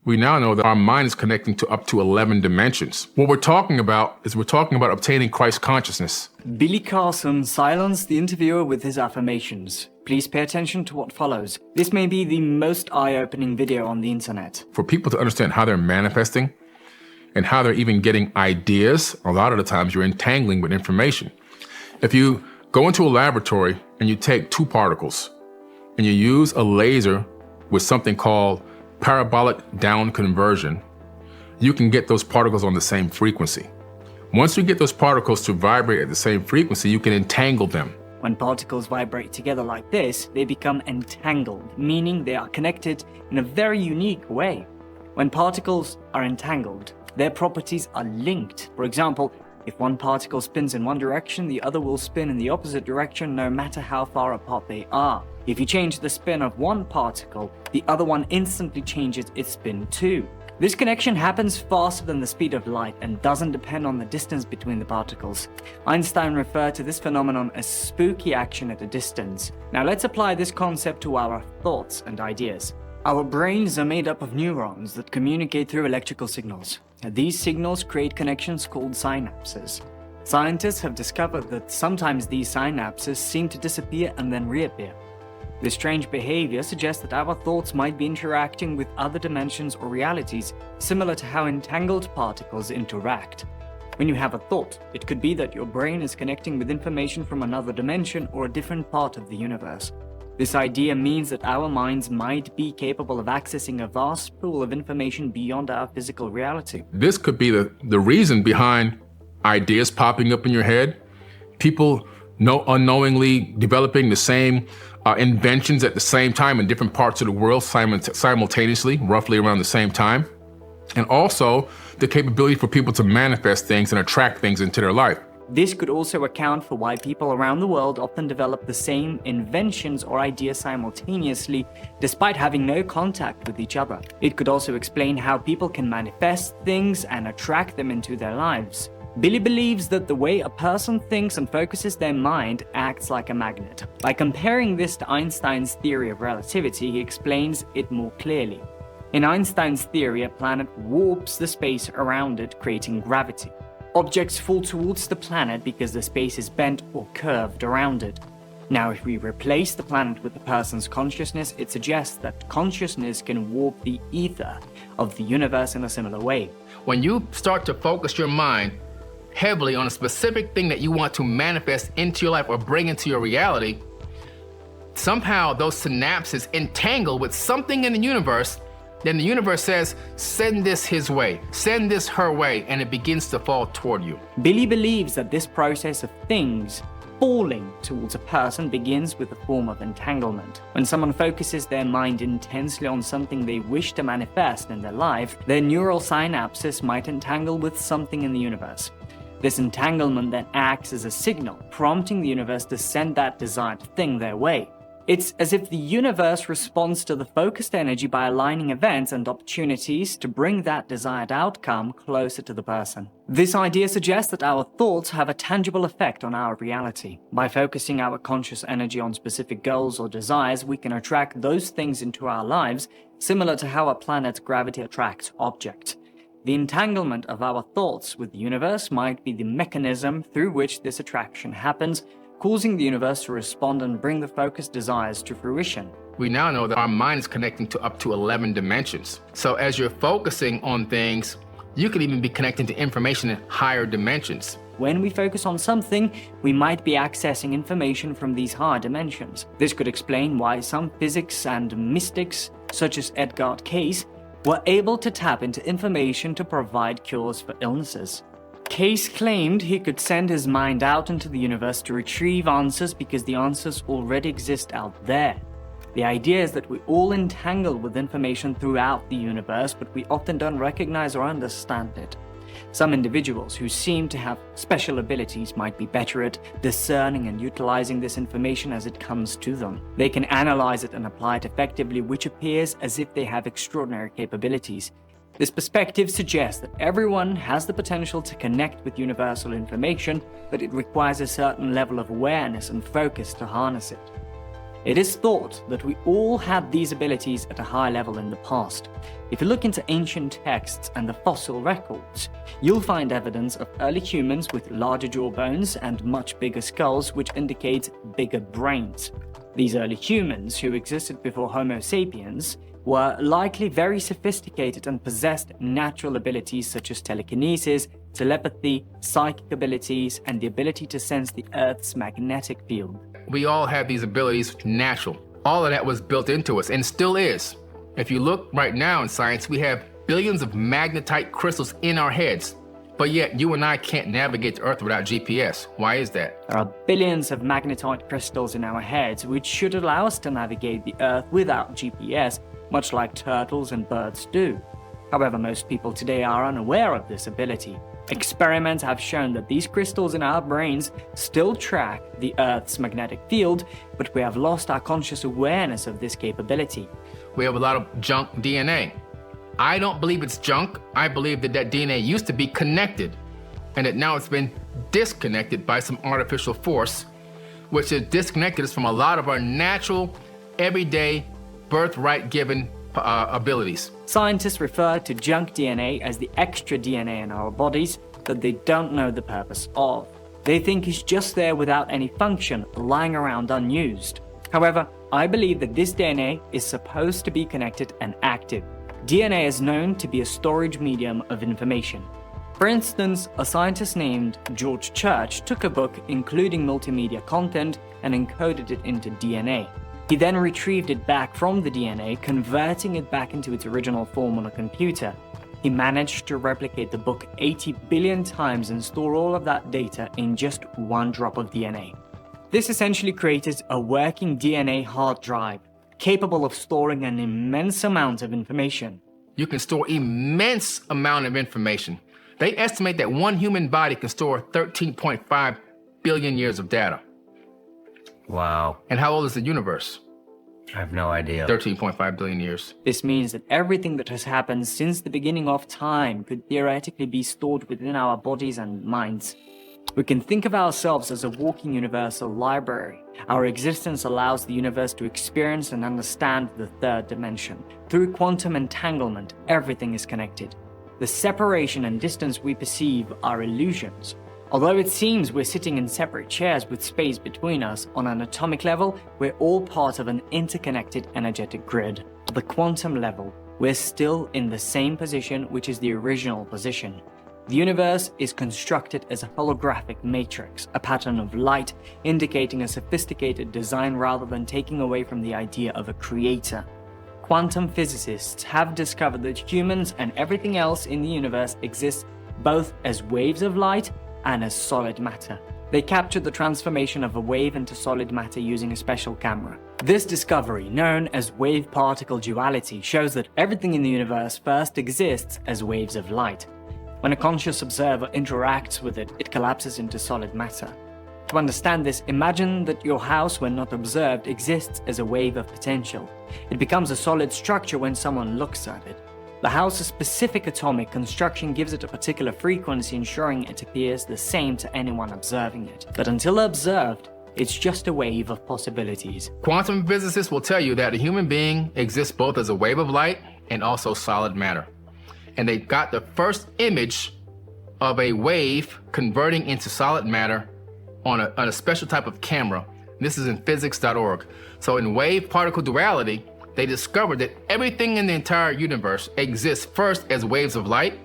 We now know that our mind is connecting to up to 11 dimensions. What we're talking about is obtaining Christ consciousness. Billy Carson silenced the interviewer with his affirmations. Please pay attention to what follows. This may be the most eye-opening video on the internet. For people to understand how they're manifesting and how they're even getting ideas, a lot of the times you're entangling with information. If you go into a laboratory and you take two particles and you use a laser with something called parabolic down conversion, you can get those particles on the same frequency. Once you get those particles to vibrate at the same frequency, you can entangle them. When particles vibrate together like this, they become entangled, meaning they are connected in a very unique way. When particles are entangled, their properties are linked. For example, if one particle spins in one direction, the other will spin in the opposite direction no matter how far apart they are. If you change the spin of one particle, the other one instantly changes its spin too. This connection happens faster than the speed of light and doesn't depend on the distance between the particles. Einstein referred to this phenomenon as spooky action at a distance. Now let's apply this concept to our thoughts and ideas. Our brains are made up of neurons that communicate through electrical signals. These signals create connections called synapses. Scientists have discovered that sometimes these synapses seem to disappear and then reappear. This strange behavior suggests that our thoughts might be interacting with other dimensions or realities, similar to how entangled particles interact. When you have a thought, it could be that your brain is connecting with information from another dimension or a different part of the universe. This idea means that our minds might be capable of accessing a vast pool of information beyond our physical reality. This could be the reason behind ideas popping up in your head, people unknowingly developing the same inventions at the same time in different parts of the world simultaneously, roughly around the same time. And also the capability for people to manifest things and attract things into their life. This could also account for why people around the world often develop the same inventions or ideas simultaneously, despite having no contact with each other. It could also explain how people can manifest things and attract them into their lives. Billy believes that the way a person thinks and focuses their mind acts like a magnet. By comparing this to Einstein's theory of relativity, he explains it more clearly. In Einstein's theory, a planet warps the space around it, creating gravity. Objects fall towards the planet because the space is bent or curved around it. Now, if we replace the planet with the person's consciousness, it suggests that consciousness can warp the ether of the universe in a similar way. When you start to focus your mind heavily on a specific thing that you want to manifest into your life or bring into your reality, somehow those synapses entangle with something in the universe. Then the universe says, send this his way, send this her way, and it begins to fall toward you. Billy believes that this process of things falling towards a person begins with a form of entanglement. When someone focuses their mind intensely on something they wish to manifest in their life, their neural synapses might entangle with something in the universe. This entanglement then acts as a signal, prompting the universe to send that desired thing their way. It's as if the universe responds to the focused energy by aligning events and opportunities to bring that desired outcome closer to the person. This idea suggests that our thoughts have a tangible effect on our reality. By focusing our conscious energy on specific goals or desires, we can attract those things into our lives, similar to how a planet's gravity attracts objects. The entanglement of our thoughts with the universe might be the mechanism through which this attraction happens, causing the universe to respond and bring the focused desires to fruition. We now know that our mind is connecting to up to 11 dimensions. So as you're focusing on things, you can even be connecting to information in higher dimensions. When we focus on something, we might be accessing information from these higher dimensions. This could explain why some physics and mystics, such as Edgar Cayce, were able to tap into information to provide cures for illnesses. Cayce claimed he could send his mind out into the universe to retrieve answers because the answers already exist out there. The idea is that we all entangle with information throughout the universe, but we often don't recognize or understand it. Some individuals who seem to have special abilities might be better at discerning and utilizing this information as it comes to them. They can analyze it and apply it effectively, which appears as if they have extraordinary capabilities. This perspective suggests that everyone has the potential to connect with universal information, but it requires a certain level of awareness and focus to harness it. It is thought that we all had these abilities at a high level in the past. If you look into ancient texts and the fossil records, you'll find evidence of early humans with larger jawbones and much bigger skulls, which indicates bigger brains. These early humans, who existed before Homo sapiens, were likely very sophisticated and possessed natural abilities such as telekinesis, telepathy, psychic abilities, and the ability to sense the Earth's magnetic field. We all have these abilities natural. All of that was built into us and still is. If you look right now in science, we have billions of magnetite crystals in our heads, but yet you and I can't navigate the Earth without GPS. Why is that? There are billions of magnetite crystals in our heads, which should allow us to navigate the Earth without GPS, much like turtles and birds do. However, most people today are unaware of this ability. Experiments have shown that these crystals in our brains still track the Earth's magnetic field, but we have lost our conscious awareness of this capability. We have a lot of junk DNA. I don't believe it's junk. I believe that DNA used to be connected, and that now it's been disconnected by some artificial force, which has disconnected us from a lot of our natural, everyday, birthright-given abilities. Scientists refer to junk DNA as the extra DNA in our bodies that they don't know the purpose of. They think it's just there without any function, lying around unused. However, I believe that this DNA is supposed to be connected and active. DNA is known to be a storage medium of information. For instance, a scientist named George Church took a book including multimedia content and encoded it into DNA. He then retrieved it back from the DNA, converting it back into its original form on a computer. He managed to replicate the book 80 billion times and store all of that data in just one drop of DNA. This essentially created a working DNA hard drive, capable of storing an immense amount of information. You can store immense amount of information. They estimate that one human body can store 13.5 billion years of data. Wow. And how old is the universe? I have no idea. 13.5 billion years. This means that everything that has happened since the beginning of time could theoretically be stored within our bodies and minds. We can think of ourselves as a walking universal library. Our existence allows the universe to experience and understand the third dimension. Through quantum entanglement, everything is connected. The separation and distance we perceive are illusions. Although it seems we're sitting in separate chairs with space between us, on an atomic level, we're all part of an interconnected energetic grid. At the quantum level, we're still in the same position, which is the original position. The universe is constructed as a holographic matrix, a pattern of light indicating a sophisticated design rather than taking away from the idea of a creator. Quantum physicists have discovered that humans and everything else in the universe exists both as waves of light and as solid matter. They captured the transformation of a wave into solid matter using a special camera. This discovery, known as wave-particle duality, shows that everything in the universe first exists as waves of light. When a conscious observer interacts with it, it collapses into solid matter. To understand this, imagine that your house, when not observed, exists as a wave of potential. It becomes a solid structure when someone looks at it. The house's specific atomic construction gives it a particular frequency, ensuring it appears the same to anyone observing it. But until observed, it's just a wave of possibilities. Quantum physicists will tell you that a human being exists both as a wave of light and also solid matter. And they got the first image of a wave converting into solid matter on a special type of camera. This is in physics.org. So in wave-particle duality, they discovered that everything in the entire universe exists first as waves of light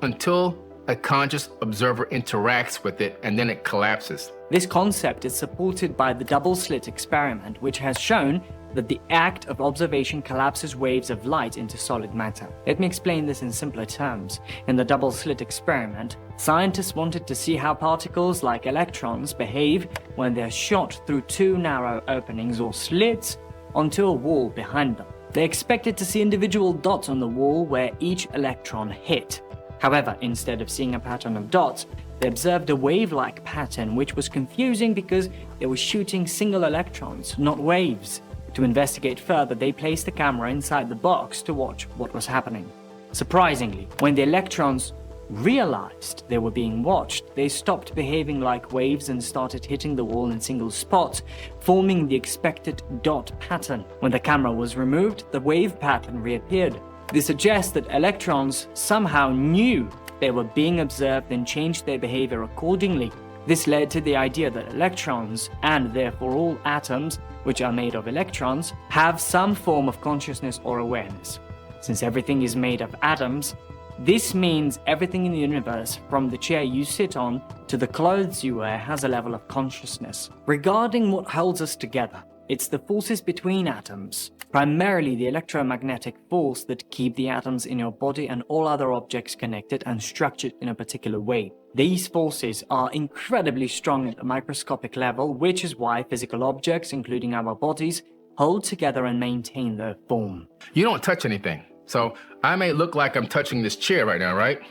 until a conscious observer interacts with it, and then it collapses. This concept is supported by the double-slit experiment, which has shown that the act of observation collapses waves of light into solid matter. Let me explain this in simpler terms. In the double-slit experiment, scientists wanted to see how particles like electrons behave when they're shot through two narrow openings or slits onto a wall behind them. They expected to see individual dots on the wall where each electron hit. However, instead of seeing a pattern of dots, they observed a wave-like pattern, which was confusing because they were shooting single electrons, not waves. To investigate further, they placed the camera inside the box to watch what was happening. Surprisingly, when the electrons realized they were being watched, they stopped behaving like waves and started hitting the wall in single spots, forming the expected dot pattern. When the camera was removed, the wave pattern reappeared. This suggests that electrons somehow knew they were being observed and changed their behavior accordingly. This led to the idea that electrons, and therefore all atoms, which are made of electrons, have some form of consciousness or awareness. Since everything is made of atoms, this means everything in the universe, from the chair you sit on to the clothes you wear, has a level of consciousness. Regarding what holds us together, it's the forces between atoms, primarily the electromagnetic force that keep the atoms in your body and all other objects connected and structured in a particular way. These forces are incredibly strong at the microscopic level, which is why physical objects, including our bodies, hold together and maintain their form. You don't touch anything. So I may look like I'm touching this chair right now, right?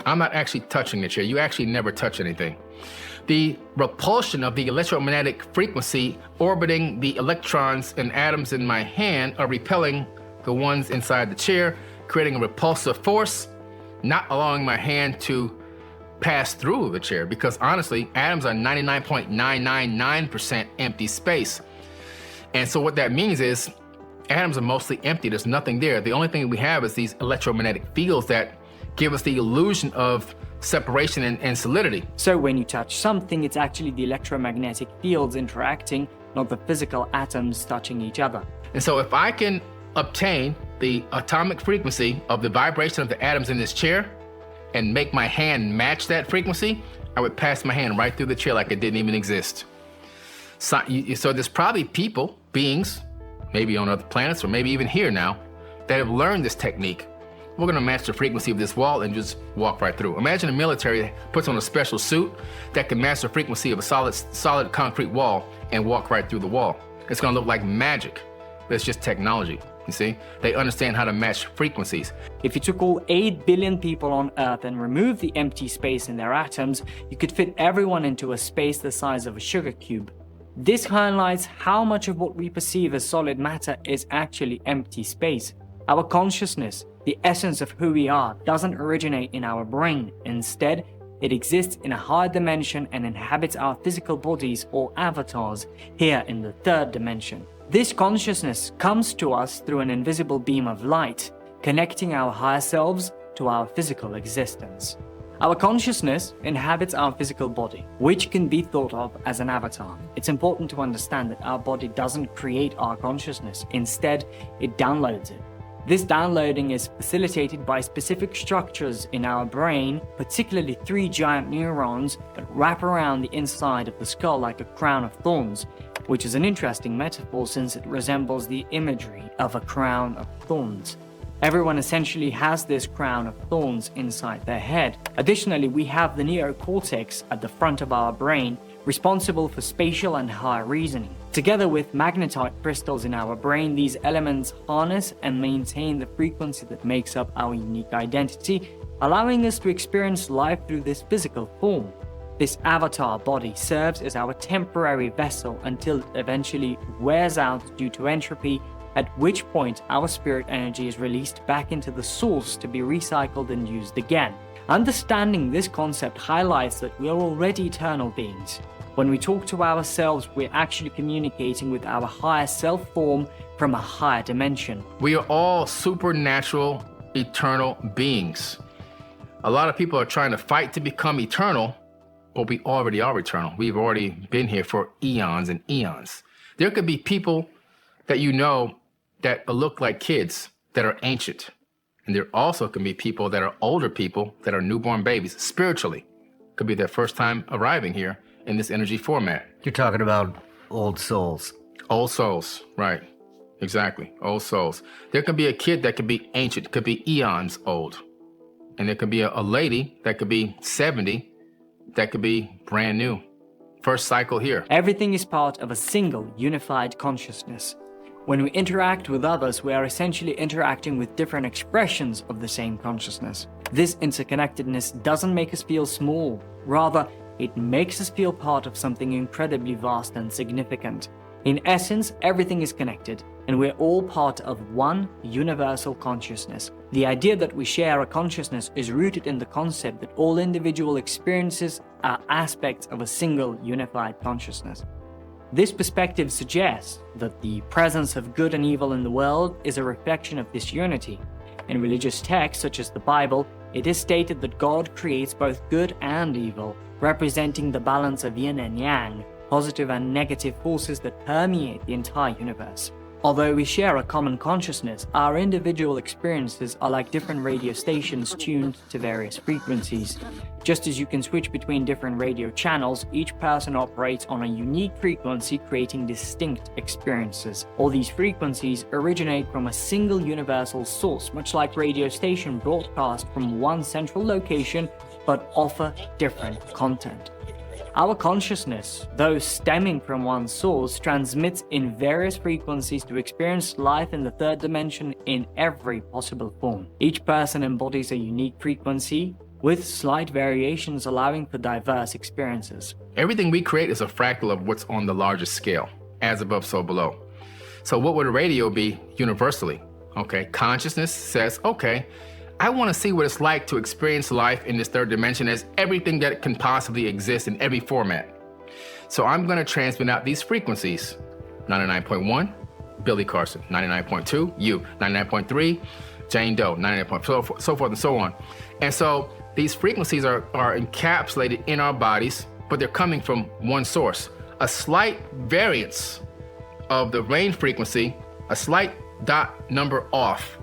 I'm not actually touching the chair. You actually never touch anything. The repulsion of the electromagnetic frequency orbiting the electrons and atoms in my hand are repelling the ones inside the chair, creating a repulsive force, not allowing my hand to pass through the chair, because honestly, atoms are 99.999% empty space. And so what that means is atoms are mostly empty. There's nothing there. The only thing we have is these electromagnetic fields that give us the illusion of separation and solidity. So when you touch something, it's actually the electromagnetic fields interacting, not the physical atoms touching each other. And so if I can obtain the atomic frequency of the vibration of the atoms in this chair and make my hand match that frequency, I would pass my hand right through the chair like it didn't even exist. So there's probably people, beings, maybe on other planets or maybe even here now, that have learned this technique. We're gonna match the frequency of this wall and just walk right through. Imagine a military that puts on a special suit that can match the frequency of a solid concrete wall and walk right through the wall. It's gonna look like magic. It's just technology, you see? They understand how to match frequencies. If you took all 8 billion people on Earth and removed the empty space in their atoms, you could fit everyone into a space the size of a sugar cube. This highlights how much of what we perceive as solid matter is actually empty space. Our consciousness, the essence of who we are, doesn't originate in our brain. Instead, it exists in a higher dimension and inhabits our physical bodies or avatars here in the third dimension. This consciousness comes to us through an invisible beam of light, connecting our higher selves to our physical existence. Our consciousness inhabits our physical body, which can be thought of as an avatar. It's important to understand that our body doesn't create our consciousness. Instead, it downloads it. This downloading is facilitated by specific structures in our brain, particularly 3 giant neurons that wrap around the inside of the skull like a crown of thorns, which is an interesting metaphor since it resembles the imagery of a crown of thorns. Everyone essentially has this crown of thorns inside their head. Additionally, we have the neocortex at the front of our brain, responsible for spatial and higher reasoning. Together with magnetite crystals in our brain, these elements harness and maintain the frequency that makes up our unique identity, allowing us to experience life through this physical form. This avatar body serves as our temporary vessel until it eventually wears out due to entropy, at which point our spirit energy is released back into the source to be recycled and used again. Understanding this concept highlights that we are already eternal beings. When we talk to ourselves, we're actually communicating with our higher self form from a higher dimension. We are all supernatural, eternal beings. A lot of people are trying to fight to become eternal, but we already are eternal. We've already been here for eons and eons. There could be people that you know that look like kids that are ancient. And there also can be people that are older people that are newborn babies spiritually. Could be their first time arriving here in this energy format. You're talking about old souls. Old souls, right. Exactly, old souls. There could be a kid that could be ancient, could be eons old. And there could be a lady that could be 70, that could be brand new. First cycle here. Everything is part of a single, unified consciousness. When we interact with others, we are essentially interacting with different expressions of the same consciousness. This interconnectedness doesn't make us feel small. Rather, it makes us feel part of something incredibly vast and significant. In essence, everything is connected. and we're all part of one universal consciousness. The idea that we share a consciousness is rooted in the concept that all individual experiences are aspects of a single unified consciousness. This perspective suggests that the presence of good and evil in the world is a reflection of this unity. In religious texts such as the Bible, it is stated that God creates both good and evil, representing the balance of yin and yang, positive and negative forces that permeate the entire universe. Although we share a common consciousness, our individual experiences are like different radio stations tuned to various frequencies. Just as you can switch between different radio channels, each person operates on a unique frequency, creating distinct experiences. All these frequencies originate from a single universal source, much like radio station broadcast from one central location, but offer different content. Our consciousness, though stemming from one source, transmits in various frequencies to experience life in the third dimension in every possible form. Each person embodies a unique frequency, with slight variations allowing for diverse experiences. Everything we create is a fractal of what's on the largest scale, as above, so below. So what would a radio be universally? Okay, consciousness says, okay, I want to see what it's like to experience life in this third dimension as everything that can possibly exist in every format. So I'm going to transmit out these frequencies. 99.1, Billy Carson. 99.2, you. 99.3, Jane Doe. 99.4, so forth and so on. And so these frequencies are encapsulated in our bodies, but they're coming from one source. A slight variance of the range frequency, a slight dot number off,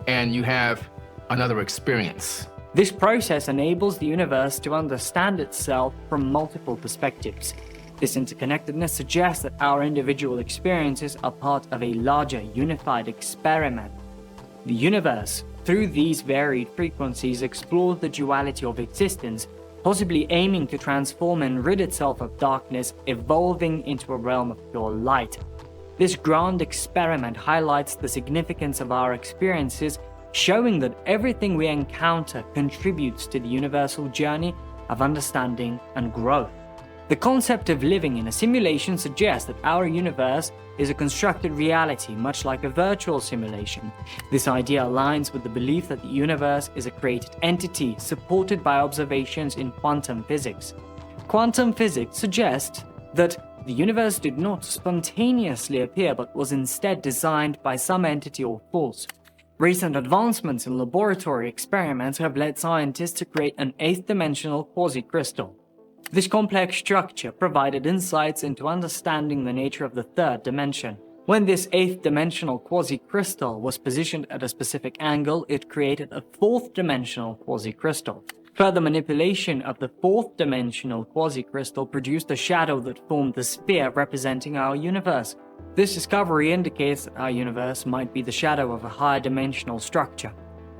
and you have another experience. This process enables the universe to understand itself from multiple perspectives. This interconnectedness suggests that our individual experiences are part of a larger unified experiment. The universe, through these varied frequencies, explores the duality of existence, possibly aiming to transform and rid itself of darkness, evolving into a realm of pure light. This grand experiment highlights the significance of our experiences, showing that everything we encounter contributes to the universal journey of understanding and growth. The concept of living in a simulation suggests that our universe is a constructed reality, much like a virtual simulation. This idea aligns with the belief that the universe is a created entity supported by observations in quantum physics. Quantum physics suggests that the universe did not spontaneously appear but was instead designed by some entity or force. Recent advancements in laboratory experiments have led scientists to create an eighth-dimensional quasi-crystal. This complex structure provided insights into understanding the nature of the third dimension. When this eighth-dimensional quasi-crystal was positioned at a specific angle, it created a fourth-dimensional quasi-crystal. Further manipulation of the fourth-dimensional quasi-crystal produced a shadow that formed the sphere representing our universe. This discovery indicates that our universe might be the shadow of a higher dimensional structure.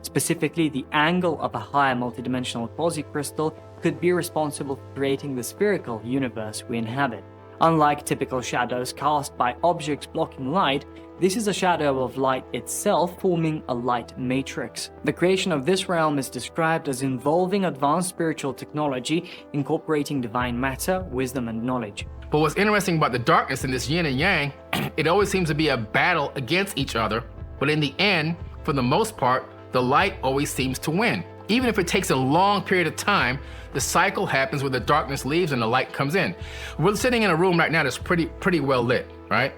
Specifically, the angle of a higher multidimensional quasi-crystal could be responsible for creating the spherical universe we inhabit. Unlike typical shadows cast by objects blocking light, this is a shadow of light itself, forming a light matrix. The creation of this realm is described as involving advanced spiritual technology, incorporating divine matter, wisdom, and knowledge. But what's interesting about the darkness in this yin and yang, it always seems to be a battle against each other, but in the end, for the most part, the light always seems to win. Even if it takes a long period of time, the cycle happens where the darkness leaves and the light comes in. We're sitting in a room right now that's pretty well lit, right?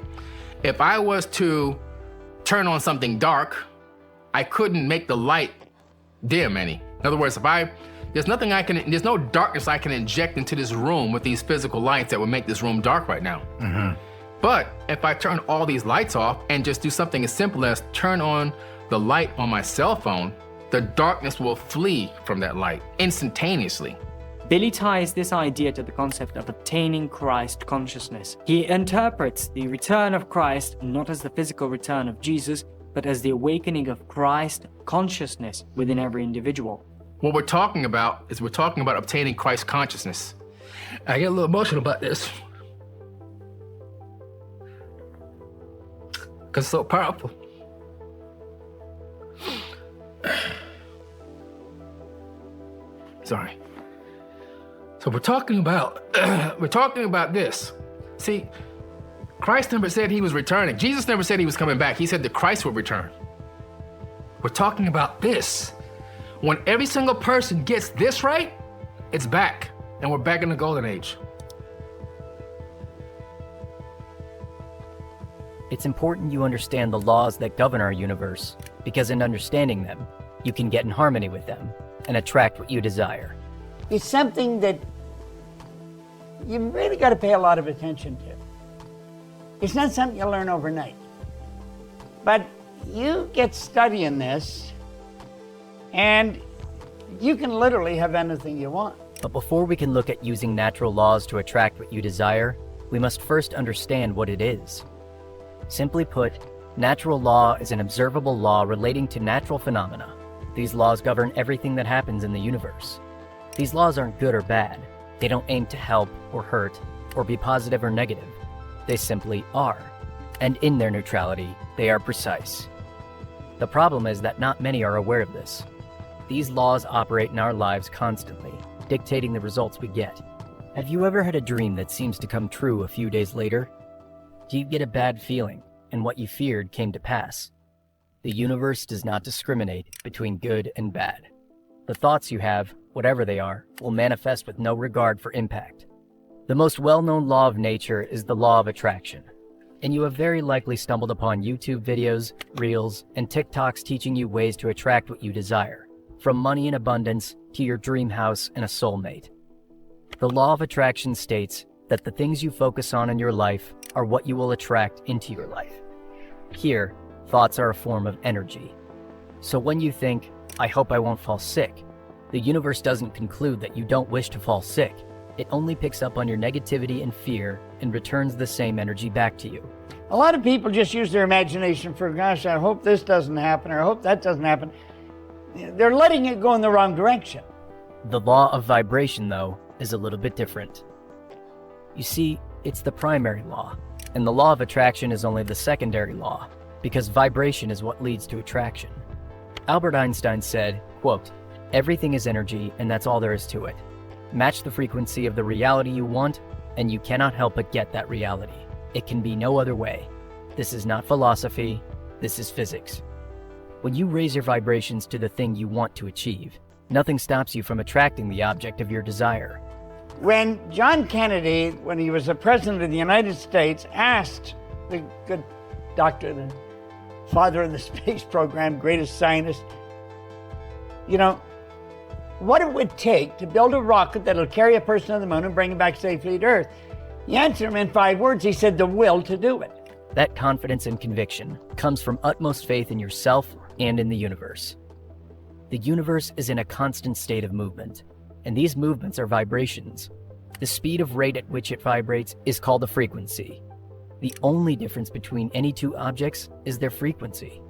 If I was to turn on something dark, I couldn't make the light dim any. In other words, there's no darkness I can inject into this room with these physical lights that would make this room dark right now. Mm-hmm. But if I turn all these lights off and just do something as simple as turn on the light on my cell phone, the darkness will flee from that light instantaneously. Billy ties this idea to the concept of obtaining Christ consciousness. He interprets the return of Christ not as the physical return of Jesus, but as the awakening of Christ consciousness within every individual. What we're talking about is obtaining Christ consciousness. I get a little emotional about this because it's so powerful. Sorry. So we're talking about this. See, Christ never said he was returning. Jesus never said he was coming back. He said that Christ would return. We're talking about this. When every single person gets this right, it's back, and we're back in the golden age. It's important you understand the laws that govern our universe, because in understanding them, you can get in harmony with them and attract what you desire. It's something that you really got to pay a lot of attention to. It's not something you learn overnight. But you get studying this, and you can literally have anything you want. But before we can look at using natural laws to attract what you desire, we must first understand what it is. Simply put, natural law is an observable law relating to natural phenomena. These laws govern everything that happens in the universe. These laws aren't good or bad. They don't aim to help or hurt or be positive or negative. They simply are. And in their neutrality, they are precise. The problem is that not many are aware of this. These laws operate in our lives constantly, dictating the results we get. Have you ever had a dream that seems to come true a few days later? Do you get a bad feeling, and what you feared came to pass? The universe does not discriminate between good and bad. The thoughts you have, whatever they are, will manifest with no regard for impact. The most well-known law of nature is the law of attraction. And you have very likely stumbled upon YouTube videos, Reels, and TikToks teaching you ways to attract what you desire, from money in abundance to your dream house and a soulmate. The law of attraction states that the things you focus on in your life are what you will attract into your life. Here, thoughts are a form of energy. So when you think, "I hope I won't fall sick," the universe doesn't conclude that you don't wish to fall sick. It only picks up on your negativity and fear and returns the same energy back to you. A lot of people just use their imagination for, gosh, I hope this doesn't happen, or I hope that doesn't happen. They're letting it go in the wrong direction. The law of vibration, though, is a little bit different. You see, it's the primary law, and the law of attraction is only the secondary law, because vibration is what leads to attraction. Albert Einstein said, quote, "Everything is energy, and that's all there is to it. Match the frequency of the reality you want, and you cannot help but get that reality. It can be no other way. This is not philosophy, this is physics." When you raise your vibrations to the thing you want to achieve, nothing stops you from attracting the object of your desire. When John Kennedy, when he was the President of the United States, asked the good doctor, the father of the space program, greatest scientist, what it would take to build a rocket that'll carry a person to the moon and bring him back safely to Earth. He answered him in 5 words. He said, "The will to do it." That confidence and conviction comes from utmost faith in yourself and in the universe. The universe is in a constant state of movement, and these movements are vibrations. The speed of rate at which it vibrates is called a frequency. The only difference between any two objects is their frequency.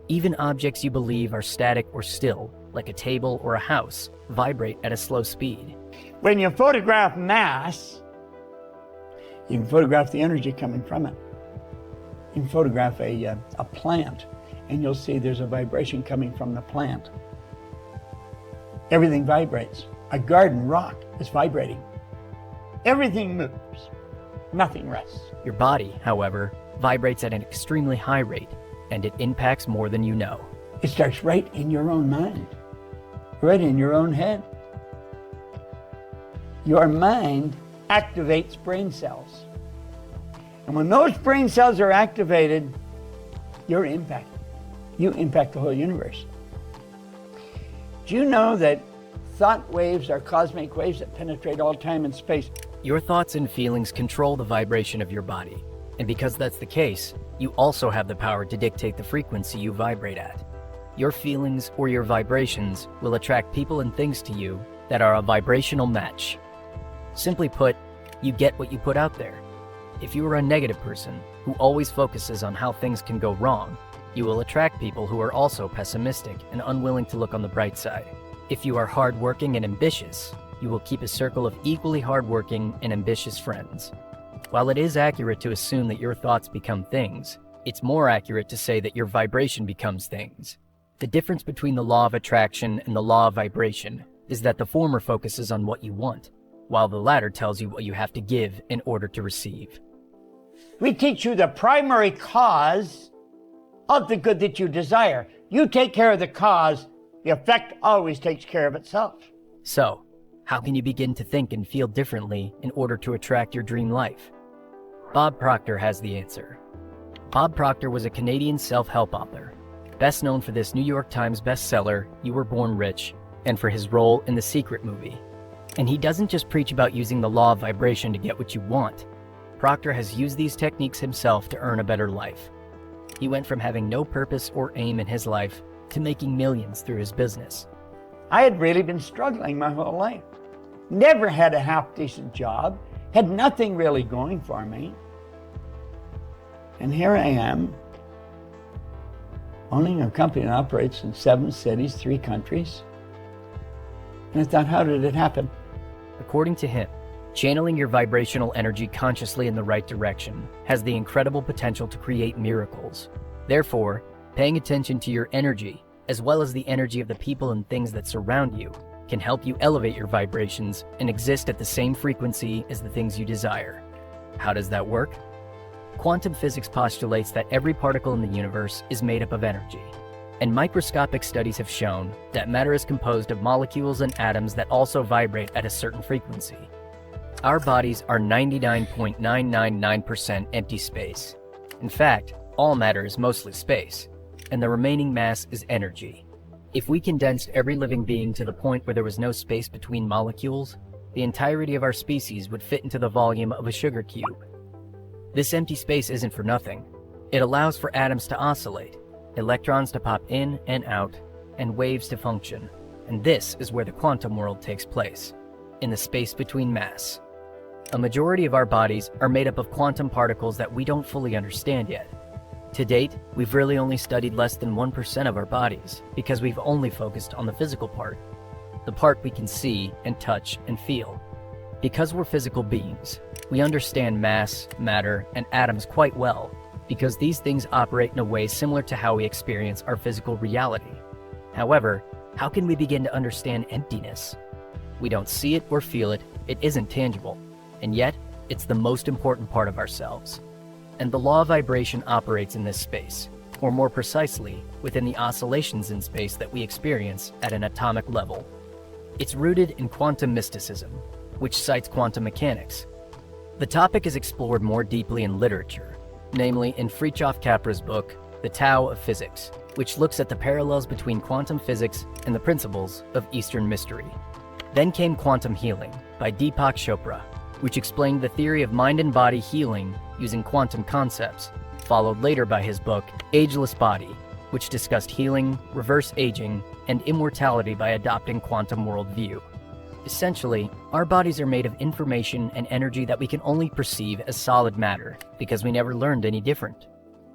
Even objects you believe are static or still, like a table or a house, vibrate at a slow speed. When you photograph mass, you can photograph the energy coming from it. You can photograph a plant, and you'll see there's a vibration coming from the plant. Everything vibrates. A garden rock is vibrating. Everything moves. Nothing rests. Your body, however, vibrates at an extremely high rate, and it impacts more than you know. It starts right in your own mind, right in your own head. Your mind activates brain cells. And when those brain cells are activated, you're impacted. You impact the whole universe. Do you know that thought waves are cosmic waves that penetrate all time and space? Your thoughts and feelings control the vibration of your body. And because that's the case, you also have the power to dictate the frequency you vibrate at. Your feelings or your vibrations will attract people and things to you that are a vibrational match. Simply put, you get what you put out there. If you are a negative person who always focuses on how things can go wrong, you will attract people who are also pessimistic and unwilling to look on the bright side. If you are hardworking and ambitious, you will keep a circle of equally hardworking and ambitious friends. While it is accurate to assume that your thoughts become things, it's more accurate to say that your vibration becomes things. The difference between the law of attraction and the law of vibration is that the former focuses on what you want, while the latter tells you what you have to give in order to receive. We teach you the primary cause of the good that you desire. You take care of the cause, the effect always takes care of itself. So, how can you begin to think and feel differently in order to attract your dream life? Bob Proctor has the answer. Bob Proctor was a Canadian self-help author, best known for this New York Times bestseller, You Were Born Rich, and for his role in The Secret movie. And he doesn't just preach about using the law of vibration to get what you want. Proctor has used these techniques himself to earn a better life. He went from having no purpose or aim in his life to making millions through his business. I had really been struggling my whole life. Never had a half-decent job, had nothing really going for me. And here I am, owning a company that operates in 7 cities, 3 countries. And I thought, how did it happen? According to him, channeling your vibrational energy consciously in the right direction has the incredible potential to create miracles. Therefore, paying attention to your energy, as well as the energy of the people and things that surround you, can help you elevate your vibrations and exist at the same frequency as the things you desire. How does that work? Quantum physics postulates that every particle in the universe is made up of energy, and microscopic studies have shown that matter is composed of molecules and atoms that also vibrate at a certain frequency. Our bodies are 99.999% empty space. In fact, all matter is mostly space, and the remaining mass is energy. If we condensed every living being to the point where there was no space between molecules, the entirety of our species would fit into the volume of a sugar cube. This empty space isn't for nothing. It allows for atoms to oscillate, electrons to pop in and out, and waves to function. And this is where the quantum world takes place, in the space between mass. A majority of our bodies are made up of quantum particles that we don't fully understand yet. To date, we've really only studied less than 1% of our bodies because we've only focused on the physical part, the part we can see and touch and feel. Because we're physical beings, we understand mass, matter, and atoms quite well because these things operate in a way similar to how we experience our physical reality. However, how can we begin to understand emptiness? We don't see it or feel it, it isn't tangible, and yet it's the most important part of ourselves. And the law of vibration operates in this space, or more precisely, within the oscillations in space that we experience at an atomic level. It's rooted in quantum mysticism, which cites quantum mechanics. The topic is explored more deeply in literature, namely in Fritjof Capra's book, The Tao of Physics, which looks at the parallels between quantum physics and the principles of Eastern mystery. Then came Quantum Healing by Deepak Chopra, which explained the theory of mind and body healing using quantum concepts, followed later by his book, Ageless Body, which discussed healing, reverse aging, and immortality by adopting quantum worldview. Essentially, our bodies are made of information and energy that we can only perceive as solid matter because we never learned any different.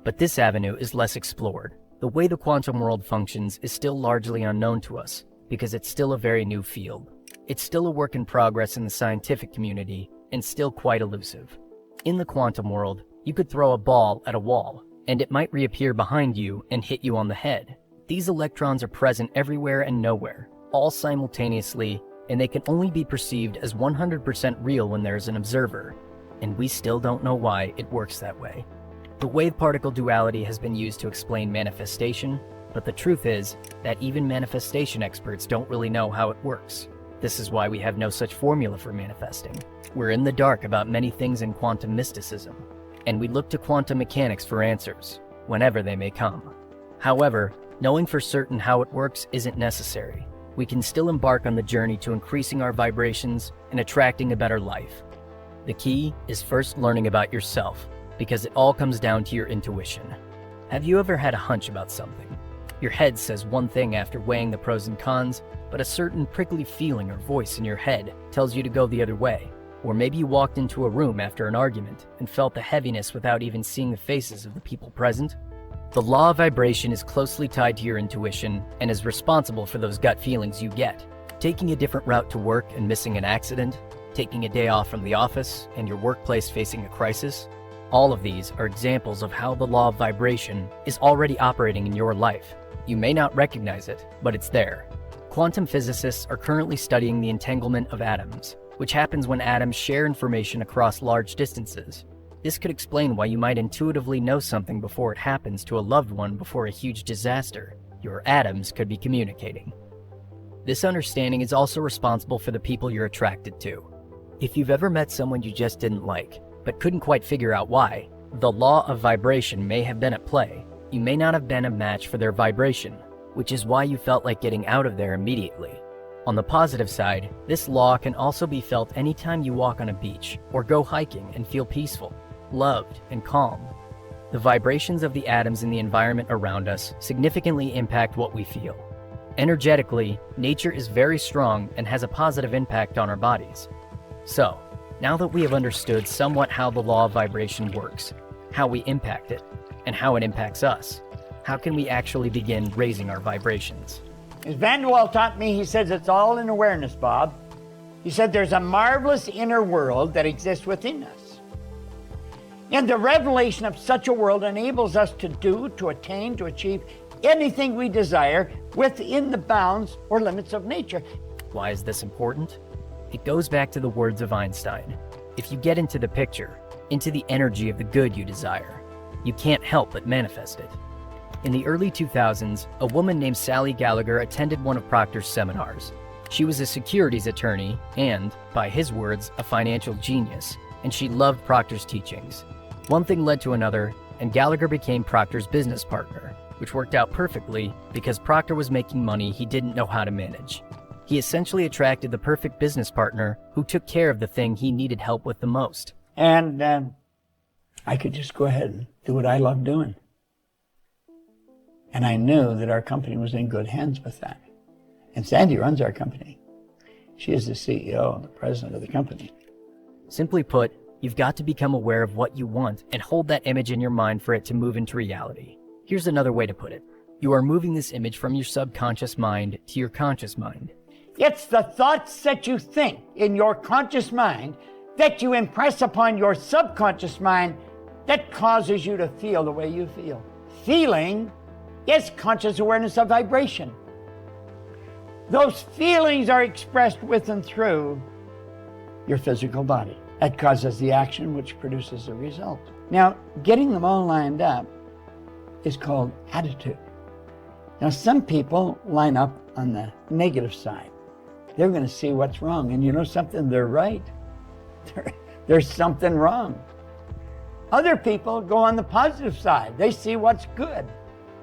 But this avenue is less explored. The way the quantum world functions is still largely unknown to us because it's still a very new field. It's still a work in progress in the scientific community and still quite elusive. In the quantum world, you could throw a ball at a wall, and it might reappear behind you and hit you on the head. These electrons are present everywhere and nowhere, all simultaneously, and they can only be perceived as 100% real when there's an observer, and we still don't know why it works that way. The wave-particle duality has been used to explain manifestation, but the truth is that even manifestation experts don't really know how it works. This is why we have no such formula for manifesting. We're in the dark about many things in quantum mysticism, and we look to quantum mechanics for answers, whenever they may come. However, knowing for certain how it works isn't necessary. We can still embark on the journey to increasing our vibrations and attracting a better life. The key is first learning about yourself, because it all comes down to your intuition. Have you ever had a hunch about something? Your head says one thing after weighing the pros and cons, but a certain prickly feeling or voice in your head tells you to go the other way. Or maybe you walked into a room after an argument and felt the heaviness without even seeing the faces of the people present. The law of vibration is closely tied to your intuition and is responsible for those gut feelings you get. Taking a different route to work and missing an accident, taking a day off from the office and your workplace facing a crisis, all of these are examples of how the law of vibration is already operating in your life. You may not recognize it, but it's there. Quantum physicists are currently studying the entanglement of atoms, which happens when atoms share information across large distances. This could explain why you might intuitively know something before it happens to a loved one before a huge disaster. Your atoms could be communicating. This understanding is also responsible for the people you're attracted to. If you've ever met someone you just didn't like, but couldn't quite figure out why, the law of vibration may have been at play. You may not have been a match for their vibration, which is why you felt like getting out of there immediately. On the positive side, this law can also be felt anytime you walk on a beach or go hiking and feel peaceful, loved, and calm. The vibrations of the atoms in the environment around us significantly impact what we feel. Energetically, nature is very strong and has a positive impact on our bodies. So, now that we have understood somewhat how the law of vibration works, how we impact it, and how it impacts us, how can we actually begin raising our vibrations? As Van de Waal taught me, he says it's all in awareness, Bob. He said there's a marvelous inner world that exists within us. And the revelation of such a world enables us to do, to attain, to achieve anything we desire within the bounds or limits of nature. Why is this important? It goes back to the words of Einstein. If you get into the picture, into the energy of the good you desire, you can't help but manifest it. In the early 2000s, a woman named Sally Gallagher attended one of Proctor's seminars. She was a securities attorney and, by his words, a financial genius, and she loved Proctor's teachings. One thing led to another, and Gallagher became Proctor's business partner, which worked out perfectly because Proctor was making money he didn't know how to manage. He essentially attracted the perfect business partner who took care of the thing he needed help with the most. And I could just go ahead and do what I love doing. And I knew that our company was in good hands with that. And Sandy runs our company. She is the CEO and the president of the company. Simply put, you've got to become aware of what you want and hold that image in your mind for it to move into reality. Here's another way to put it. You are moving this image from your subconscious mind to your conscious mind. It's the thoughts that you think in your conscious mind that you impress upon your subconscious mind that causes you to feel the way you feel. Feeling is conscious awareness of vibration. Those feelings are expressed with and through your physical body. That causes the action which produces the result. Now, getting them all lined up is called attitude. Now, some people line up on the negative side. They're going to see what's wrong. And you know something? They're right. There's something wrong. Other people go on the positive side. They see what's good.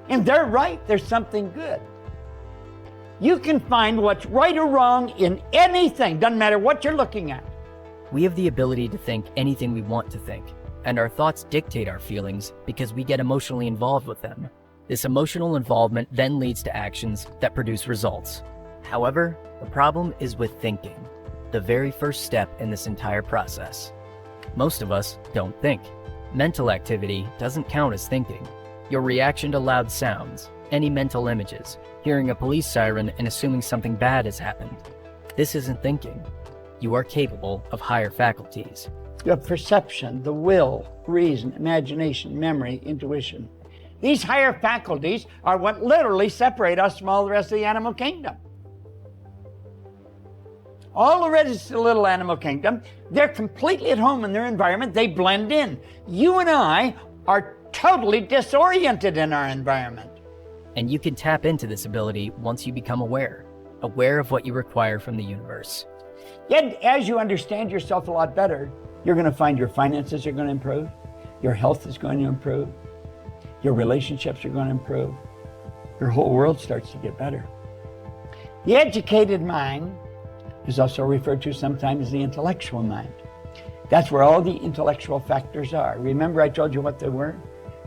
And they're right. There's something good. You can find what's right or wrong in anything. Doesn't matter what you're looking at. We have the ability to think anything we want to think, and our thoughts dictate our feelings because we get emotionally involved with them. This emotional involvement then leads to actions that produce results. However, the problem is with thinking, the very first step in this entire process. Most of us don't think. Mental activity doesn't count as thinking. Your reaction to loud sounds, any mental images, hearing a police siren and assuming something bad has happened. This isn't thinking. You are capable of higher faculties. You have perception, the will, reason, imagination, memory, intuition. These higher faculties are what literally separate us from all the rest of the animal kingdom. All the rest of the little animal kingdom, they're completely at home in their environment. They blend in. You and I are totally disoriented in our environment. And you can tap into this ability once you become aware of what you require from the universe. Yet, as you understand yourself a lot better, you're going to find your finances are going to improve, your health is going to improve, your relationships are going to improve, your whole world starts to get better. The educated mind is also referred to sometimes as the intellectual mind. That's where all the intellectual factors are. Remember I told you what they were?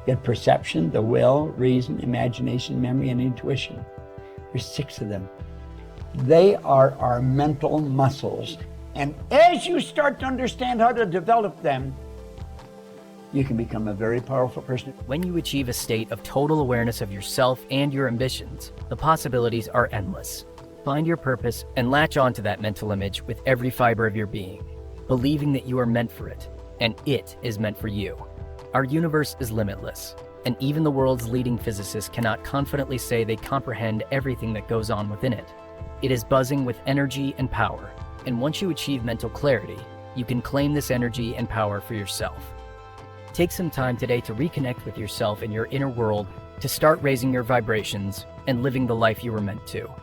You had perception, the will, reason, imagination, memory, and intuition. There's 6 of them. They are our mental muscles. And as you start to understand how to develop them, you can become a very powerful person. When you achieve a state of total awareness of yourself and your ambitions, the possibilities are endless. Find your purpose and latch onto that mental image with every fiber of your being, believing that you are meant for it, and it is meant for you. Our universe is limitless, and even the world's leading physicists cannot confidently say they comprehend everything that goes on within it. It is buzzing with energy and power, and once you achieve mental clarity, you can claim this energy and power for yourself. Take some time today to reconnect with yourself and your inner world to start raising your vibrations and living the life you were meant to.